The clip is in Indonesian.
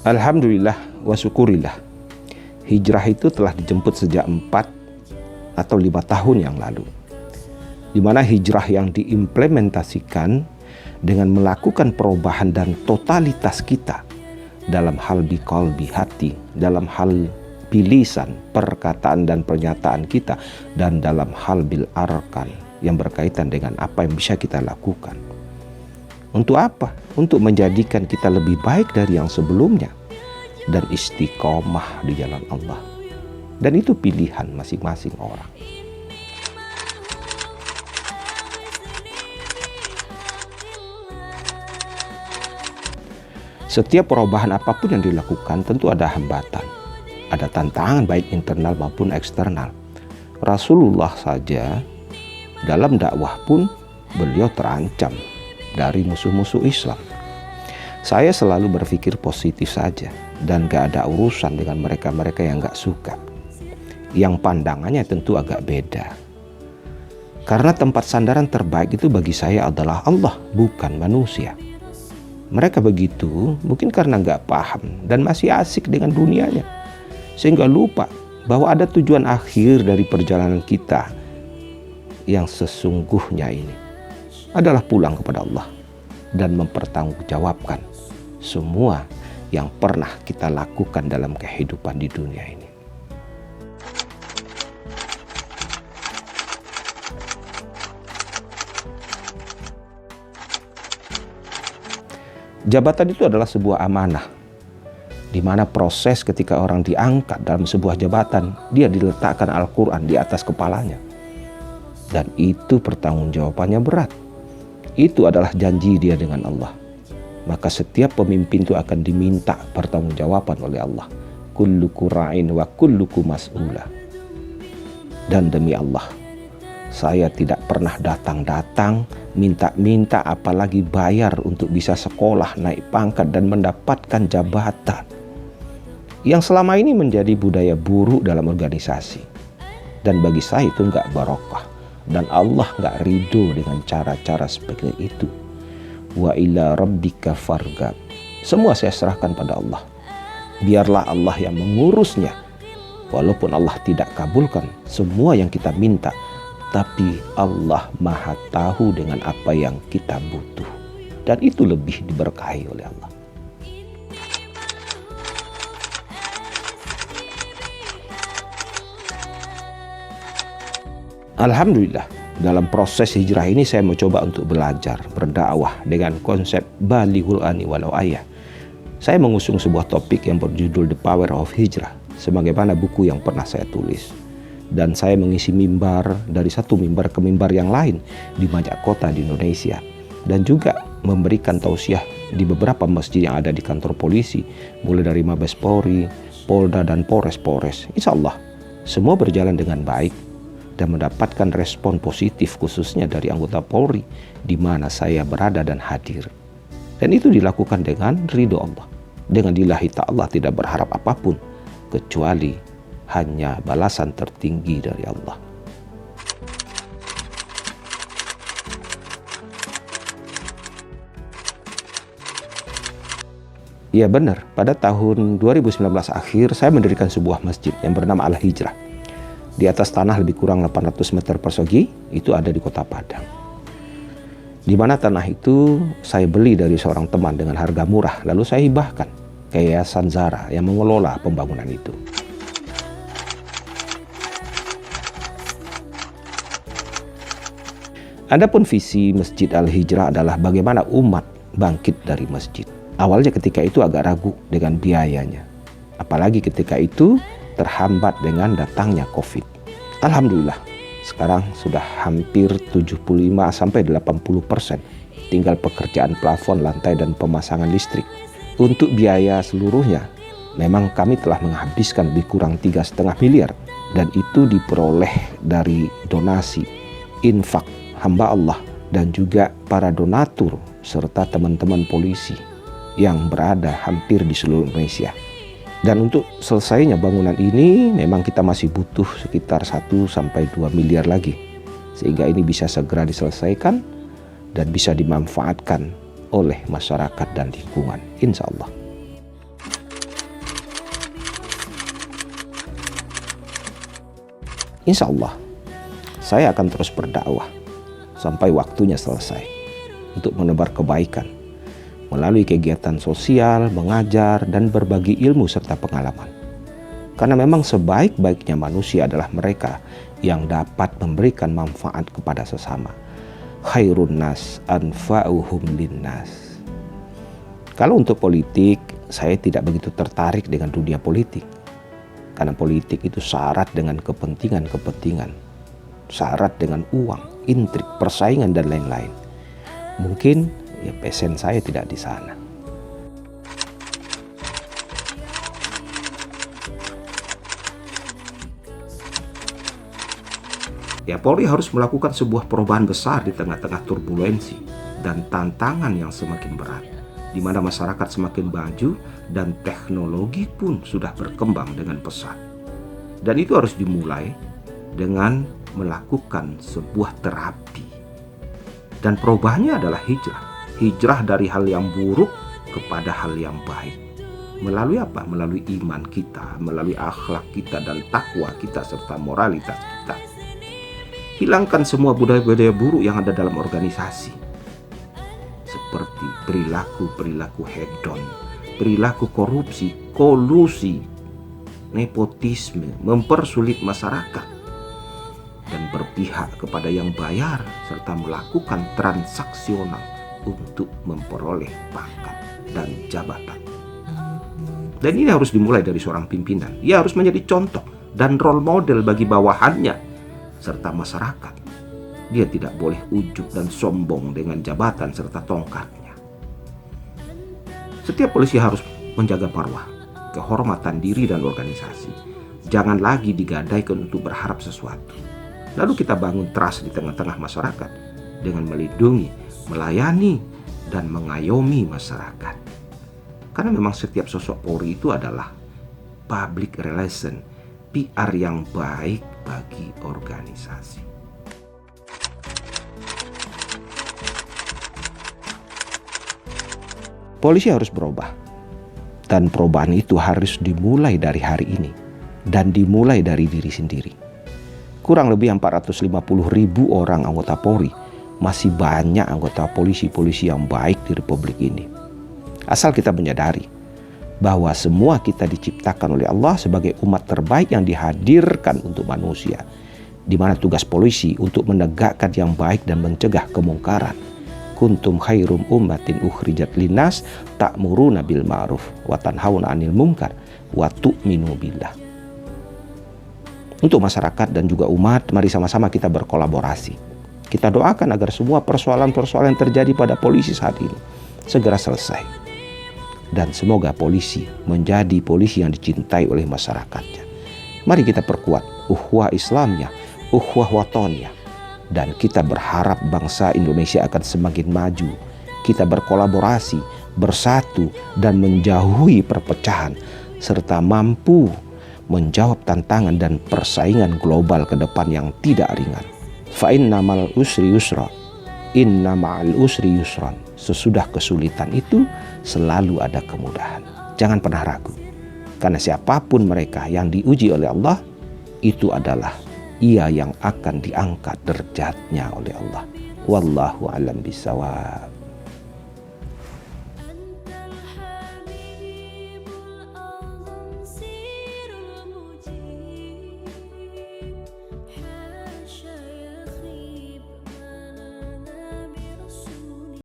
Alhamdulillah wa syukurillah. Hijrah itu telah dijemput sejak 4 atau 5 tahun yang lalu. Di mana hijrah yang diimplementasikan dengan melakukan perubahan dan totalitas kita dalam hal biqalbi hati, dalam hal bilisan, perkataan dan pernyataan kita, dan dalam hal bil arkan yang berkaitan dengan apa yang bisa kita lakukan. Untuk apa? Untuk menjadikan kita lebih baik dari yang sebelumnya dan istiqomah di jalan Allah. Dan itu pilihan masing-masing orang. Setiap perubahan apapun yang dilakukan tentu ada hambatan, ada tantangan baik internal maupun eksternal. Rasulullah saja dalam dakwah pun beliau terancam dari musuh-musuh Islam. Saya selalu berpikir positif saja dan gak ada urusan dengan mereka-mereka yang gak suka, yang pandangannya tentu agak beda. Karena tempat sandaran terbaik itu bagi saya adalah Allah, bukan manusia. Mereka begitu mungkin karena gak paham dan masih asik dengan dunianya, sehingga lupa bahwa ada tujuan akhir dari perjalanan kita yang sesungguhnya ini adalah pulang kepada Allah dan mempertanggungjawabkan semua yang pernah kita lakukan dalam kehidupan di dunia ini. Jabatan itu adalah sebuah amanah, di mana proses ketika orang diangkat dalam sebuah jabatan, dia diletakkan Al-Quran di atas kepalanya. Dan itu pertanggungjawabannya berat. Itu adalah janji dia dengan Allah. Maka setiap pemimpin itu akan diminta pertanggungjawaban oleh Allah. Kulluku ra'in wa kulluku mas'ula. Dan demi Allah, saya tidak pernah datang-datang, minta-minta, apalagi bayar untuk bisa sekolah, naik pangkat dan mendapatkan jabatan. Yang selama ini menjadi budaya buruk dalam organisasi. Dan bagi saya itu enggak barokah. Dan Allah gak ridho dengan cara-cara seperti itu. Wa ila rabbika fargab. Semua saya serahkan pada Allah. Biarlah Allah yang mengurusnya. Walaupun Allah tidak kabulkan semua yang kita minta, tapi Allah Maha tahu dengan apa yang kita butuh. Dan itu lebih diberkahi oleh Allah. Alhamdulillah, dalam proses hijrah ini saya mencoba untuk belajar, berdakwah dengan konsep balighul ani walau ayah. Saya mengusung sebuah topik yang berjudul The Power of Hijrah, sebagaimana buku yang pernah saya tulis. Dan saya mengisi mimbar dari satu mimbar ke mimbar yang lain di banyak kota di Indonesia. Dan juga memberikan tausiah di beberapa masjid yang ada di kantor polisi, mulai dari Mabes Polri, Polda dan Polres. Insya Allah semua berjalan dengan baik dan mendapatkan respon positif khususnya dari anggota Polri di mana saya berada dan hadir. Dan itu dilakukan dengan ridho Allah. Dengan lillahi ta'ala, tidak berharap apapun kecuali hanya balasan tertinggi dari Allah. Ya benar, pada tahun 2019 akhir saya mendirikan sebuah masjid yang bernama Al-Hijrah. Di atas tanah lebih kurang 800 meter persegi, itu ada di Kota Padang. Di mana tanah itu saya beli dari seorang teman dengan harga murah, lalu saya hibahkan ke Yayasan Zara yang mengelola pembangunan itu. Adapun visi Masjid Al-Hijrah adalah bagaimana umat bangkit dari masjid. Awalnya ketika itu agak ragu dengan biayanya. Apalagi ketika itu terhambat dengan datangnya COVID. Alhamdulillah, sekarang sudah hampir 75-80%. Tinggal pekerjaan plafon, lantai, dan pemasangan listrik. Untuk biaya seluruhnya, memang kami telah menghabiskan lebih kurang 3,5 miliar. Dan itu diperoleh dari donasi, infak, hamba Allah, dan juga para donatur, serta teman-teman polisi yang berada hampir di seluruh Indonesia. Dan untuk selesainya bangunan ini memang kita masih butuh sekitar 1-2 miliar lagi. Sehingga ini bisa segera diselesaikan dan bisa dimanfaatkan oleh masyarakat dan lingkungan, insya Allah. Insya Allah, saya akan terus berdakwah sampai waktunya selesai untuk menebar kebaikan melalui kegiatan sosial, mengajar, dan berbagi ilmu serta pengalaman. Karena memang sebaik-baiknya manusia adalah mereka yang dapat memberikan manfaat kepada sesama. Khairun nas anfa'uhum linnas. Kalau untuk politik, saya tidak begitu tertarik dengan dunia politik. Karena politik itu syarat dengan kepentingan-kepentingan, syarat dengan uang, intrik, persaingan, dan lain-lain. Mungkin ya passion saya tidak di sana. Ya, Polri harus melakukan sebuah perubahan besar di tengah-tengah turbulensi dan tantangan yang semakin berat, di mana masyarakat semakin maju dan teknologi pun sudah berkembang dengan pesat. Dan itu harus dimulai dengan melakukan sebuah terapi. Dan perubahannya adalah hijrah. Hijrah dari hal yang buruk kepada hal yang baik. Melalui apa? Melalui iman kita, melalui akhlak kita dan takwa kita serta moralitas kita. Hilangkan semua budaya-budaya buruk yang ada dalam organisasi. Seperti perilaku-perilaku hedon, perilaku korupsi, kolusi, nepotisme, mempersulit masyarakat, dan berpihak kepada yang bayar serta melakukan transaksional untuk memperoleh pangkat dan jabatan. Dan ini harus dimulai dari seorang pimpinan. Ia harus menjadi contoh dan role model bagi bawahannya serta masyarakat. Dia tidak boleh ujub dan sombong dengan jabatan serta tongkatnya. Setiap polisi harus menjaga marwah, kehormatan diri dan organisasi. Jangan lagi digadaikan untuk berharap sesuatu. Lalu kita bangun trust di tengah-tengah masyarakat dengan melindungi, melayani, dan mengayomi masyarakat. Karena memang setiap sosok Polri itu adalah public relation, PR yang baik bagi organisasi. Polisi harus berubah. Dan perubahan itu harus dimulai dari hari ini. Dan dimulai dari diri sendiri. Kurang lebih 450.000 orang anggota Polri. Masih banyak anggota polisi-polisi yang baik di Republik ini. Asal kita menyadari bahwa semua kita diciptakan oleh Allah sebagai umat terbaik yang dihadirkan untuk manusia, di mana tugas polisi untuk menegakkan yang baik dan mencegah kemungkaran. Kuntum khairum ummatin ukhrijat linnas ta'muruna bil ma'ruf wa tanhauna 'anil munkar wa tu'minu billah. Untuk masyarakat dan juga umat, mari sama-sama kita berkolaborasi. Kita doakan agar semua persoalan-persoalan yang terjadi pada polisi saat ini segera selesai. Dan semoga polisi menjadi polisi yang dicintai oleh masyarakatnya. Mari kita perkuat ukhuwah Islamiyah, ukhuwah watoniyah. Dan kita berharap bangsa Indonesia akan semakin maju. Kita berkolaborasi, bersatu, dan menjauhi perpecahan. Serta mampu menjawab tantangan dan persaingan global ke depan yang tidak ringan. Fa innamal usri yusra, inna ma'al usri yusran. Sesudah kesulitan itu selalu ada kemudahan. Jangan pernah ragu. Karena siapapun mereka yang diuji oleh Allah, itu adalah ia yang akan diangkat derajatnya oleh Allah. Wallahu a'lam bishawab.